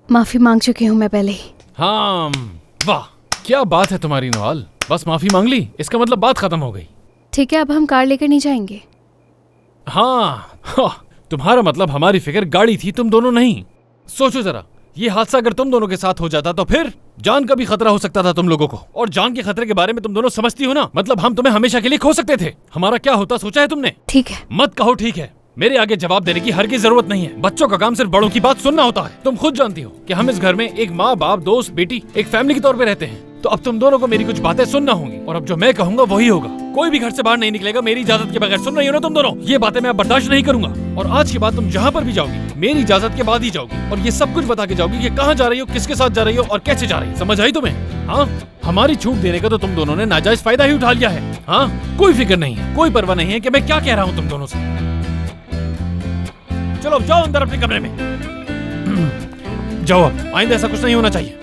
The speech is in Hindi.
माफी मांग चुकी हूँ मैं पहले ही। हाँ, वाह क्या बात है तुम्हारी नवाल, बस माफी मांग ली, इसका मतलब बात खत्म हो गई। ठीक है, अब हम कार लेकर नहीं जाएंगे। हाँ, तुम्हारा मतलब हमारी फिक्र गाड़ी थी, तुम दोनों नहीं। सोचो जरा, ये हादसा अगर तुम दोनों के साथ हो जाता तो फिर जान का भी खतरा हो सकता था तुम लोगों को, और जान के खतरे के बारे में तुम दोनों समझती हो ना, मतलब हम तुम्हें हमेशा के लिए खो सकते थे। हमारा क्या होता सोचा है तुमने? ठीक है। मत कहो ठीक है, मेरे आगे जवाब देने की हर की जरूरत नहीं है। बच्चों का काम सिर्फ बड़ों की बात सुनना होता है। तुम खुद जानती हो कि हम इस घर में एक माँ बाप दोस्त बेटी एक फैमिली के तौर पे रहते हैं, तो अब तुम दोनों को मेरी कुछ बातें सुनना होंगी, और अब जो मैं कहूँगा वही होगा। कोई भी घर से बाहर नहीं निकलेगा मेरी इजाजत के बगैर। सुन रही हो ना तुम दोनों? ये बातें मैं अब बर्दाश्त नहीं करूंगा, और आज के बाद तुम जहाँ पर भी जाओगी मेरी इजाजत के बाद ही जाओगी, और ये सब कुछ बता के जाओगी कि कहाँ जा रही हो, किसके साथ जा रही हो और कैसे जा रही हो। समझ आई तुम्हें? हाँ, हमारी छूट देने का तो तुम दोनों ने नाजायज फायदा ही उठा लिया है। हाँ, कोई फिक्र नहीं है, कोई परवाह नहीं है कि मैं क्या कह रहा हूँ तुम दोनों से। चलो जाओ अंदर अपने कमरे में। जाओ, अब आइंदा ऐसा कुछ नहीं होना चाहिए।